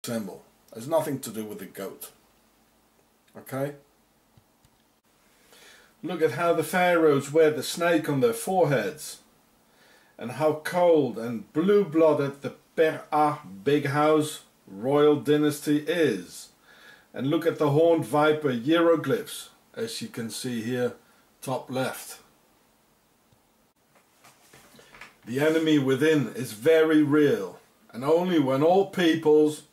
symbol. It has nothing to do with the goat. Okay? Look at how the pharaohs wear the snake on their foreheads, and how cold and blue-blooded the Per-A big house royal dynasty is. And look at the horned viper hieroglyphs, as you can see here, top left. The enemy within is very real, and only when all peoples,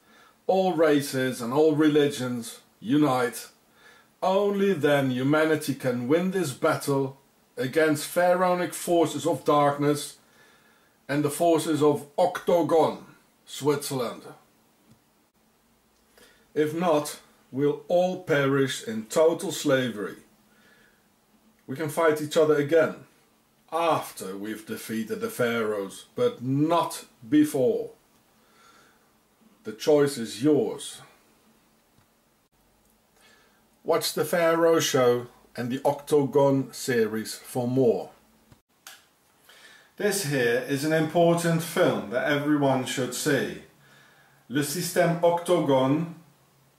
all races and all religions unite, only then humanity can win this battle against pharaonic forces of darkness and the forces of Octagon, Switzerland. If not, we'll all perish in total slavery. We can fight each other again after we've defeated the pharaohs, but not before. The choice is yours. Watch the Pharaoh Show and the Octagon series for more. This here is an important film that everyone should see. Le Système Octagon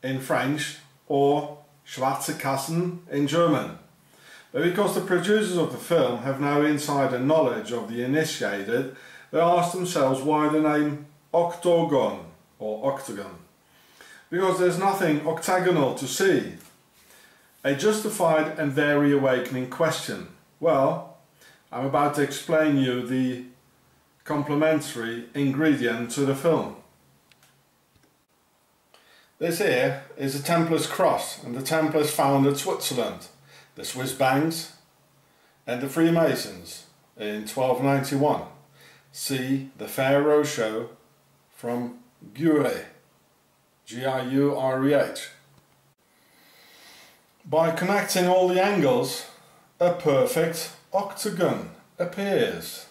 in French, or Schwarze Kassen in German. But because the producers of the film have now insider knowledge of the initiated, they ask themselves why the name Octagon or Octagon. Because there's nothing octagonal to see. A justified and very awakening question. Well, I'm about to explain you the complementary ingredient to the film. This here is a Templar's cross, and the Templars founded Switzerland, the Swiss banks and the Freemasons in 1291. See the Pharaoh Show from Giureh, G-I-U-R-E-H. By connecting all the angles, a perfect octagon appears.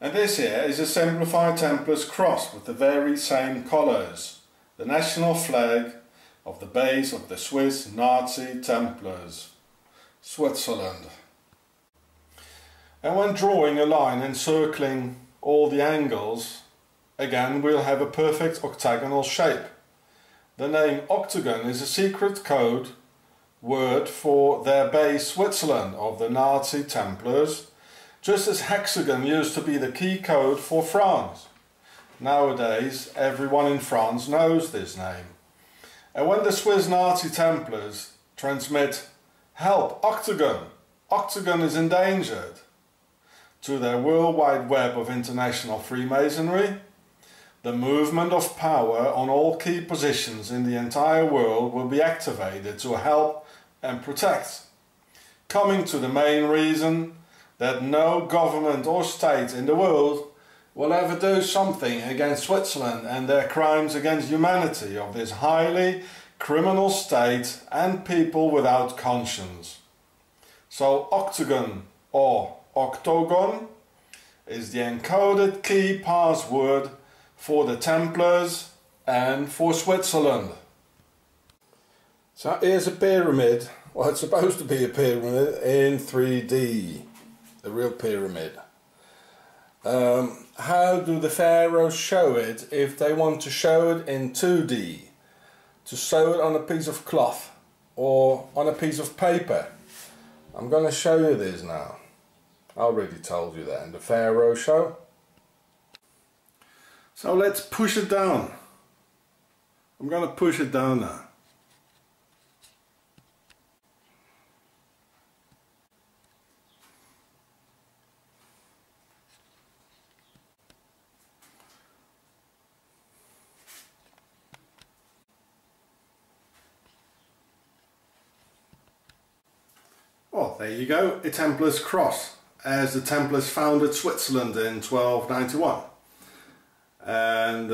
And this here is a simplified Templar's cross with the very same colours, the national flag of the base of the Swiss Nazi Templars, Switzerland. And when drawing a line encircling all the angles, again we'll have a perfect octagonal shape. The name Octagon is a secret code word for their base Switzerland of the Nazi Templars, just as hexagon used to be the key code for France. Nowadays everyone in France knows this name. And when the Swiss Nazi Templars transmit "Help, Octagon! Octagon is endangered!" to their worldwide web of international Freemasonry, the movement of power on all key positions in the entire world will be activated to help and protect, coming to the main reason that no government or state in the world will ever do something against Switzerland and their crimes against humanity of this highly criminal state and people without conscience. So Octagon or Octagon is the encoded key password for the Templars and for Switzerland. So here's a pyramid. Well, it's supposed to be a pyramid in 3D, the real pyramid. How do the pharaohs show it if they want to show it in 2D? To sew it on a piece of cloth or on a piece of paper? I'm going to show you this now. I already told you that in the Pharaoh Show. So let's push it down. I'm going to push it down now. Well, there you go, a Templar's cross, as the Templars founded Switzerland in 1291. And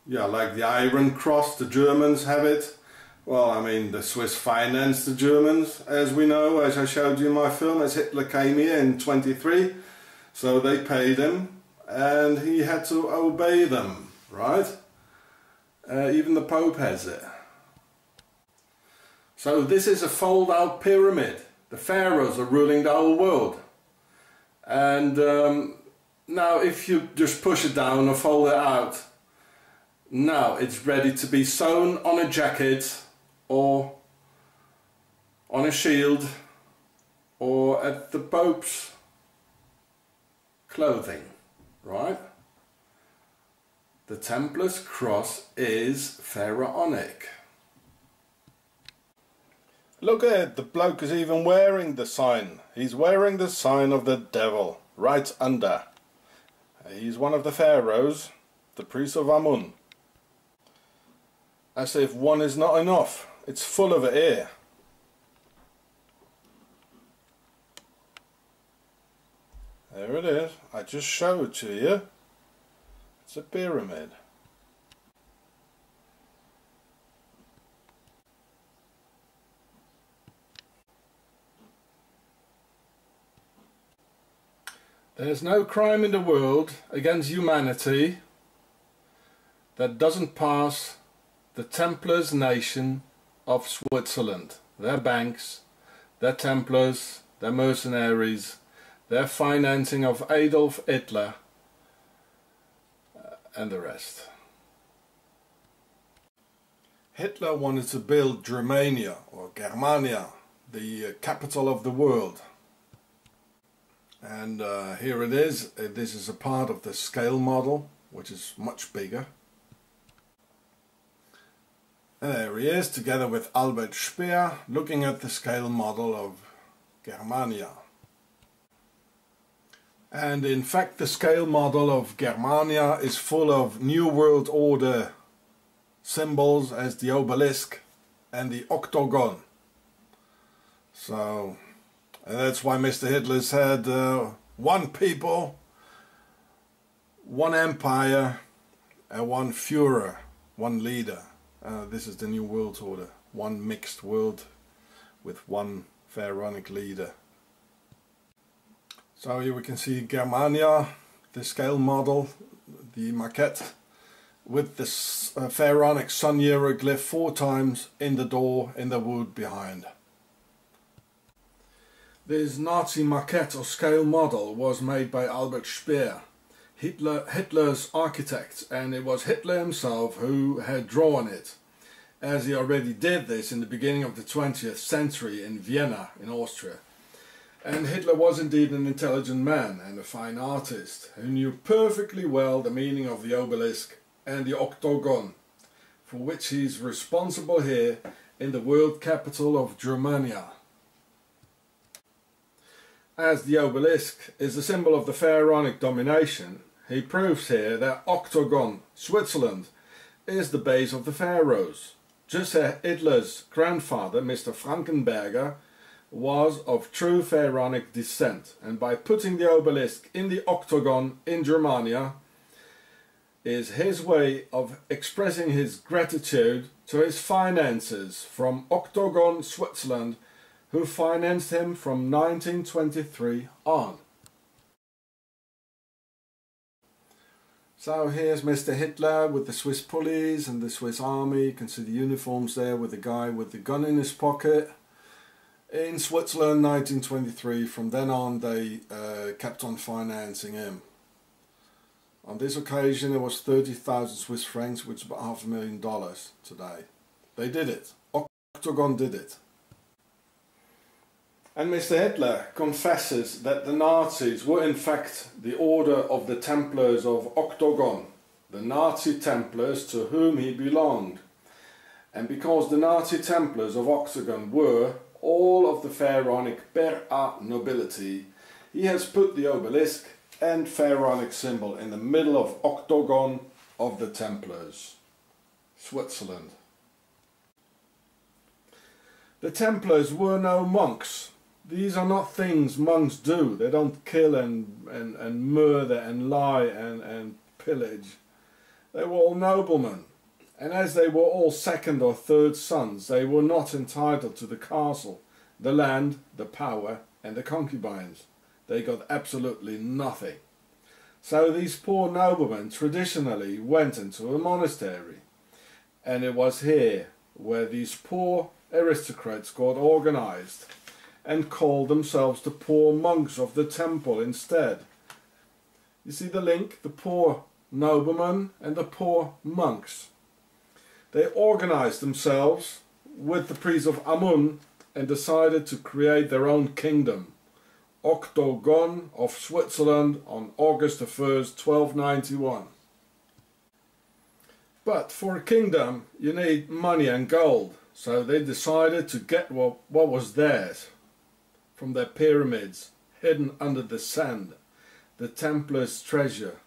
yeah, like the Iron Cross, the Germans have it. Well, I mean, the Swiss financed the Germans, as we know, as I showed you in my film, as Hitler came here in 23. So they paid him, and he had to obey them, right? Even the Pope has it. So this is a fold-out pyramid. The pharaohs are ruling the whole world. And now if you just push it down or fold it out, Now it's ready to be sewn on a jacket or on a shield or at the Pope's clothing, right? The Templar's cross is pharaonic. Look at it, the bloke is even wearing the sign. He's wearing the sign of the devil right under. He's one of the pharaohs, the priest of Amun. As if one is not enough, it's full of air. There it is, I just showed it to you. It's a pyramid. There's no crime in the world against humanity that doesn't pass the Templars nation of Switzerland. Their banks, their Templars, their mercenaries, their financing of Adolf Hitler and the rest. Hitler wanted to build Germania or Germania, the capital of the world. And here it is. This is a part of the scale model, which is much bigger. And there he is, together with Albert Speer, looking at the scale model of Germania. And in fact, the scale model of Germania is full of New World Order symbols as the obelisk and the octagon. So, and that's why Mr. Hitler said one people, one empire, and one Führer, one leader. This is the New World Order, one mixed world with one pharaonic leader. So here we can see Germania, the scale model, the maquette, with this pharaonic sun hieroglyph 4 times in the door in the wood behind. This Nazi maquette or scale model was made by Albert Speer, Hitler's architect, and it was Hitler himself who had drawn it, as he already did this in the beginning of the 20th century in Vienna in Austria. And Hitler was indeed an intelligent man and a fine artist who knew perfectly well the meaning of the obelisk and the octagon, for which he's responsible here in the world capital of Germania. As the obelisk is the symbol of the pharaonic domination, he proves here that octagon, Switzerland, is the base of the pharaohs. Just as Hitler's grandfather, Mr. Frankenberger, was of true pharaonic descent, and by putting the obelisk in the octagon in Germania is his way of expressing his gratitude to his finances from Octagon Switzerland, who financed him from 1923 on. So here's Mr. Hitler with the Swiss police and the Swiss army. You can see the uniforms there with the guy with the gun in his pocket. In Switzerland, 1923, from then on they kept on financing him. On this occasion it was 30,000 Swiss francs, which is about $500,000 today. They did it. Octagon did it. And Mr. Hitler confesses that the Nazis were in fact the order of the Templars of Octagon, the Nazi Templars to whom he belonged. And because the Nazi Templars of Octagon were all of the pharaonic Per-A nobility, he has put the obelisk and pharaonic symbol in the middle of Octagon of the Templars, Switzerland. The Templars were no monks. These are not things monks do. They don't kill and murder and lie and pillage. They were all noblemen. And as they were all second or third sons, they were not entitled to the castle, the land, the power and the concubines. They got absolutely nothing. So these poor noblemen traditionally went into a monastery. And it was here where these poor aristocrats got organized and called themselves the poor monks of the temple instead. You see the link? The poor noblemen and the poor monks. They organized themselves with the priests of Amun and decided to create their own kingdom, Octagon of Switzerland, on August the 1st, 1291. But for a kingdom you need money and gold, so they decided to get what was theirs from their pyramids hidden under the sand, the Templars' treasure.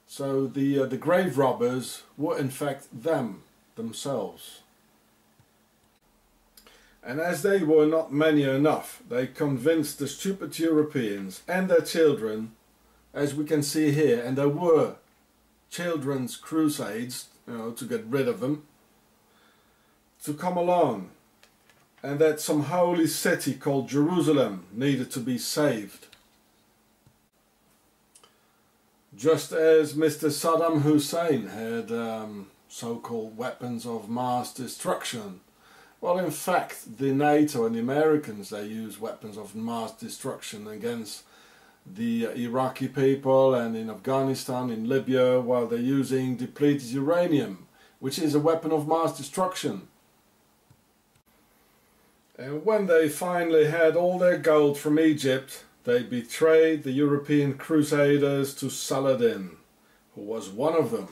So the grave robbers were in fact themselves. And as they were not many enough, they convinced the stupid Europeans and their children, as we can see here, and there were children's crusades, to get rid of them, to come along, and that some holy city called Jerusalem needed to be saved. Just as Mr. Saddam Hussein had so-called weapons of mass destruction. Well, in fact, the NATO and the Americans, they use weapons of mass destruction against the Iraqi people, and in Afghanistan, in Libya, while they're using depleted uranium, which is a weapon of mass destruction. And when they finally had all their gold from Egypt, they betrayed the European crusaders to Saladin, who was one of them.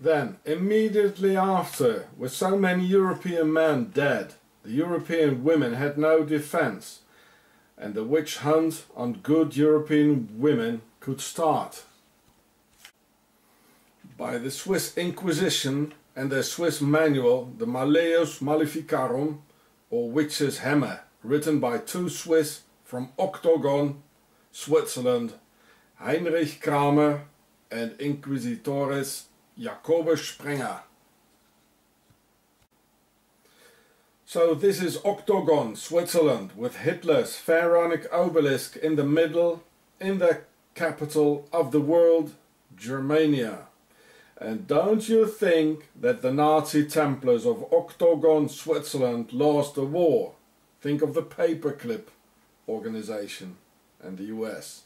Then, immediately after, with so many European men dead, the European women had no defense, and the witch hunt on good European women could start. By the Swiss Inquisition and their Swiss manual, the Malleus Maleficarum, or Witch's Hammer, written by two Swiss from Octagon, Switzerland, Heinrich Kramer and Inquisitores Jacobus Sprenger. So this is Octagon, Switzerland, with Hitler's pharaonic obelisk in the middle, in the capital of the world, Germania. And don't you think that the Nazi Templars of Octagon, Switzerland lost the war? Think of the paperclip organization and the US.